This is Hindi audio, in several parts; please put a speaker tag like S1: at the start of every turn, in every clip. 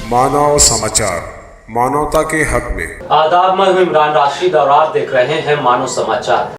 S1: मानव समाचार, मानवता के हक में।
S2: आदाब, मैं हूं इमरान राशिद और आप देख रहे हैं मानव समाचार।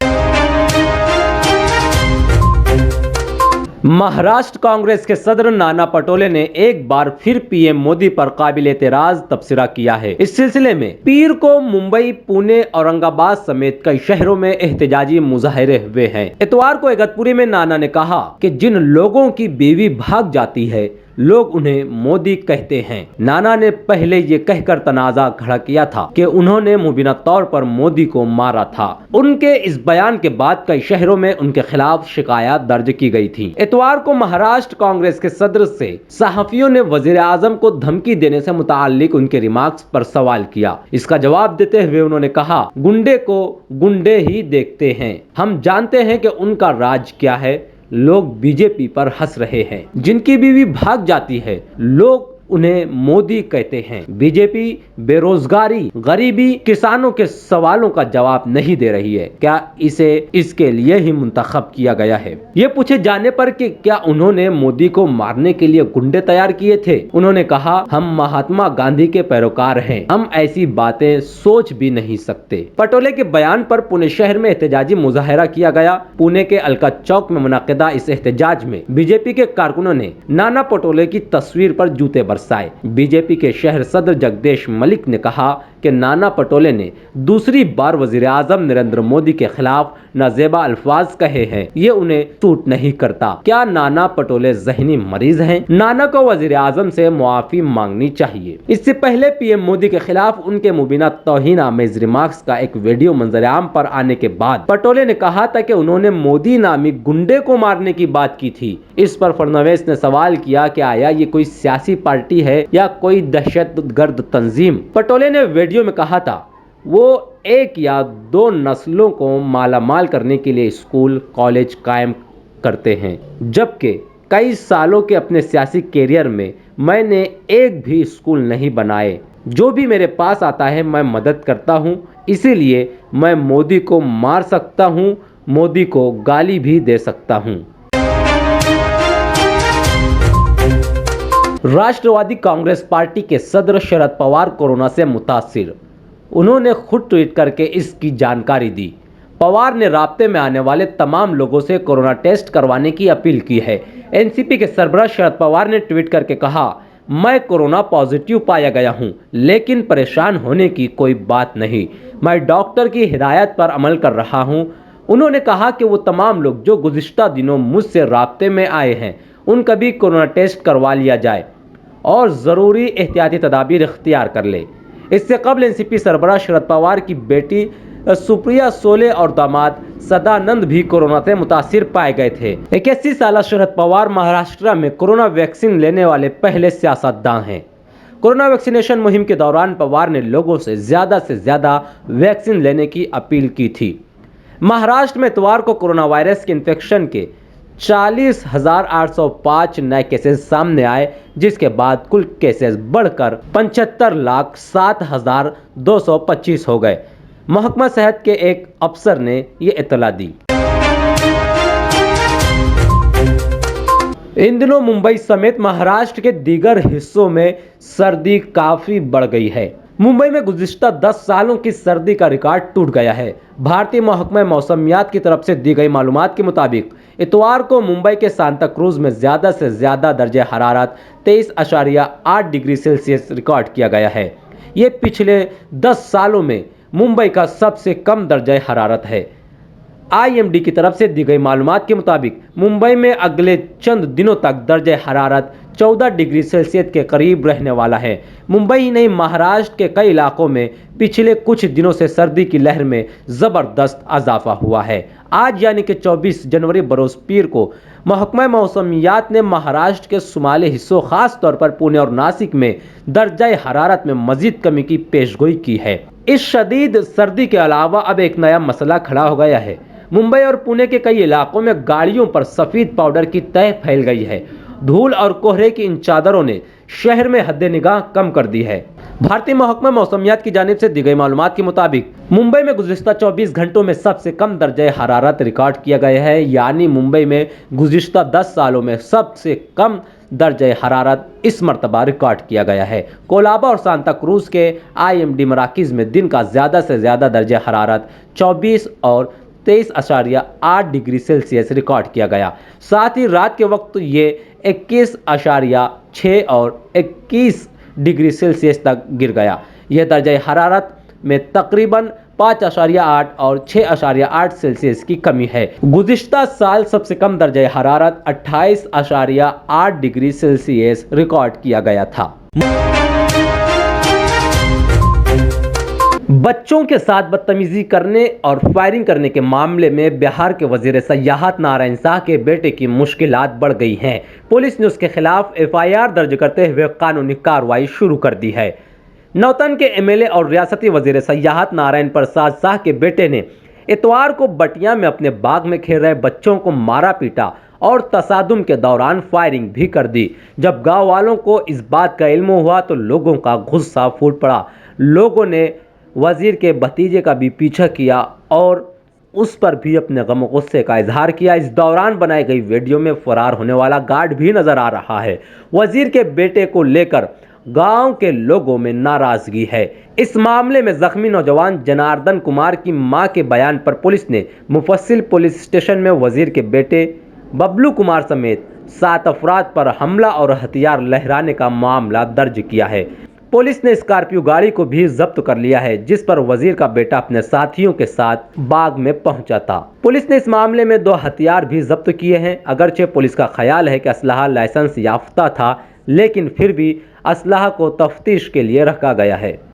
S2: महाराष्ट्र कांग्रेस के सदर नाना पटोले ने एक बार फिर पीएम मोदी पर काबिल-ए-एतराज तबसरा किया है। इस सिलसिले में पीर को मुंबई, पुणे, औरंगाबाद समेत कई शहरों में एहतजाजी मुजाहरे हुए हैं। इतवार को इगतपुरी में नाना ने कहा कि जिन लोगों की बीवी भाग जाती है, लोग उन्हें मोदी कहते हैं। नाना ने पहले ये कहकर तनाजा खड़ा किया था कि उन्होंने मुबीना तौर पर मोदी को मारा था। उनके इस बयान के बाद कई शहरों में उनके खिलाफ शिकायत दर्ज की गई थी। इतवार को महाराष्ट्र कांग्रेस के सदर से सहाफियों ने वजीर आजम को धमकी देने से मुताल्लिक उनके रिमार्क्स पर सवाल किया। इसका जवाब देते हुए उन्होंने कहा, गुंडे को गुंडे ही देखते हैं, हम जानते हैं कि उनका राज क्या है। लोग बीजेपी पर हंस रहे हैं। जिनकी बीवी भाग जाती है, लोग उन्हें मोदी कहते हैं। बीजेपी बेरोजगारी, गरीबी, किसानों के सवालों का जवाब नहीं दे रही है। क्या इसे इसके लिए ही मुंतखब किया गया है? ये पूछे जाने पर कि क्या उन्होंने मोदी को मारने के लिए गुंडे तैयार किए थे, उन्होंने कहा, हम महात्मा गांधी के पैरोकार हैं, हम ऐसी बातें सोच भी नहीं सकते। पटोले के बयान पर पुणे शहर में एहतजाजी मुजाहरा किया गया। पुणे के अलका चौक में मुनक्किदा इस एहतजाज में बीजेपी के कारकुनों ने नाना पटोले की तस्वीर पर जूते बरसाए। बीजेपी के शहर सदर जगदेश मलिक ने कहा कि नाना पटोले ने दूसरी बार वजीर आजम नरेंद्र मोदी के खिलाफ नाजेबा अल्फाज कहे हैं, ये उन्हें सूट नहीं करता। क्या नाना पटोले जहनी मरीज हैं? नाना को वजीर आजम से मुआफी मांगनी चाहिए। इससे पहले पीएम मोदी के खिलाफ उनके मुबीना तौहीन आमेज रिमार्क्स का एक वीडियो मंजरेआम पर आने के बाद पटोले ने कहा था कि उन्होंने मोदी नामी गुंडे को मारने की बात की थी। इस पर फडणवीस ने सवाल किया कि आया ये कोई सियासी पार्टी है या कोई दहशतगर्द तंजीम? पटोले ने वीडियो में कहा था वो एक या दो नस्लों को मालामाल करने के लिए स्कूल, कॉलेज कायम करते हैं, जबकि कई सालों के अपने सियासी कैरियर में मैंने एक भी स्कूल नहीं बनाए। जो भी मेरे पास आता है मैं मदद करता हूं, इसीलिए मैं मोदी को मार सकता हूं, मोदी को गाली भी दे सकता हूं। राष्ट्रवादी कांग्रेस पार्टी के सदर शरद पवार कोरोना से मुतासिर। उन्होंने खुद ट्वीट करके इसकी जानकारी दी। पवार ने राब्ते में आने वाले तमाम लोगों से कोरोना टेस्ट करवाने की अपील की है। एनसीपी के सरबराह शरद पवार ने ट्वीट करके कहा, मैं कोरोना पॉजिटिव पाया गया हूं, लेकिन परेशान होने की कोई बात नहीं। मैं डॉक्टर की हिदायत पर अमल कर रहा हूं। उन्होंने कहा कि वो तमाम लोग जो गुज़िश्ता दिनों मुझसे राब्ते में आए हैं, उनका भी कोरोना टेस्ट करवा लिया जाए और ज़रूरी एहतियाती तदाबीर इख्तियार कर ले। इससे कबल एनसीपी सरबराह शरद पवार की बेटी सुप्रिया सोले और दामाद सदानंद भी कोरोना से मुतासिर पाए गए थे। 81 साल शरद पवार महाराष्ट्र में कोरोना वैक्सीन लेने वाले पहले सियासतदान हैं। कोरोना वैक्सीनेशन मुहिम के दौरान पवार ने लोगों से ज़्यादा वैक्सीन लेने की अपील की थी। महाराष्ट्र में इतवार को कोरोना वायरस के इन्फेक्शन के 40,805 नए केसेस सामने आए, जिसके बाद कुल केसेस बढ़कर 75,07,225 हो गए। महकमा सेहत के एक अफसर ने ये इत्तला दी। इन दिनों मुंबई समेत महाराष्ट्र के दीगर हिस्सों में सर्दी काफी बढ़ गई है। मुंबई में गुज़िश्ता 10 सालों की सर्दी का रिकॉर्ड टूट गया है। भारतीय महकमा मौसमियात की तरफ से दी गई मालूमात के मुताबिक इतवार को मुंबई के सांता क्रूज में ज़्यादा से ज़्यादा दर्जे हरारत 23.8 डिग्री सेल्सियस रिकॉर्ड किया गया है। ये पिछले 10 सालों में मुंबई का सबसे कम दर्जा हरारत है। आईएमडी की तरफ से दी गई मालूमात के मुताबिक मुंबई में अगले चंद दिनों तक दर्जे हरारत 14 डिग्री सेल्सियस के करीब रहने वाला है। मुंबई ही नहीं, महाराष्ट्र के कई इलाकों में पिछले कुछ दिनों से सर्दी की लहर में ज़बरदस्त इजाफा हुआ है। आज यानी कि 24 जनवरी बरोज़ पीर को महकमा मौसमियात ने महाराष्ट्र के शुमाली हिस्सों, खास तौर पर पुणे और नासिक में दर्जा हरारत में मजीद कमी की पेशगोई की है। इस शदीद सर्दी के अलावा अब एक नया मसला खड़ा हो गया है। मुंबई और पुणे के कई इलाकों में गाड़ियों पर सफ़ेद पाउडर की तह फैल गई है धूल और कोहरे की इन चादरों ने शहर में हद्दे निगाह कम कर दी है। भारतीय महकमा मौसमियात की जानिब से दी गई मालूमात के मुताबिक मुंबई में गुज़िश्ता 24 घंटों में सबसे कम दर्जे हरारत रिकॉर्ड किया गया है। यानी मुंबई में गुज़िश्ता 10 सालों में सबसे कम दर्जे हरारत इस मरतबा रिकॉर्ड किया गया है। कोलाबा और सांता क्रूज के IMD मराकिज़ में दिन का ज़्यादा से ज़्यादा दर्जे हरारत 24 और 23.8 डिग्री सेल्सियस रिकॉर्ड किया गया। साथ ही रात के वक्त ये 21.6 और 21 डिग्री सेल्सियस तक गिर गया। यह दर्जा हरारत में तकरीबन 5.8 और 6.8 सेल्सियस की कमी है। गुज़िश्ता साल सबसे कम दर्जा हरारत 28.8 डिग्री सेल्सियस रिकॉर्ड किया गया था। बच्चों के साथ बदतमीजी करने और फायरिंग करने के मामले में बिहार के वजीर सयाहत नारायण शाह के बेटे की मुश्किलात बढ़ गई हैं। पुलिस ने उसके खिलाफ FIR दर्ज करते हुए कानूनी कार्रवाई शुरू कर दी है। नौतन के MLA और रियासती वजीर सयाहत नारायण प्रसाद शाह के बेटे ने इतवार को बटिया में अपने बाग में खेल रहे बच्चों को मारा पीटा और तसादुम के दौरान फायरिंग भी कर दी। जब गाँव वालों को इस बात का इल्म हुआ तो लोगों का गुस्सा फूट पड़ा। लोगों ने वजीर के भतीजे का भी पीछा किया और उस पर भी अपने गम गुस्से का इजहार किया। इस दौरान बनाई गई वीडियो में फरार होने वाला गार्ड भी नजर आ रहा है। वजीर के बेटे को लेकर गांव के लोगों में नाराजगी है। इस मामले में जख्मी नौजवान जनार्दन कुमार की मां के बयान पर पुलिस ने मुफस्सिल पुलिस स्टेशन में वजीर के बेटे बबलू कुमार समेत 7 अफराद पर हमला और हथियार लहराने का मामला दर्ज किया है। पुलिस ने स्कॉर्पियो गाड़ी को भी जब्त कर लिया है जिस पर वजीर का बेटा अपने साथियों के साथ बाग में पहुंचा था। पुलिस ने इस मामले में 2 हथियार भी जब्त किए हैं। अगरचे पुलिस का ख्याल है कि असलहा लाइसेंस याफ्ता था, लेकिन फिर भी असलहा को तफ्तीश के लिए रखा गया है।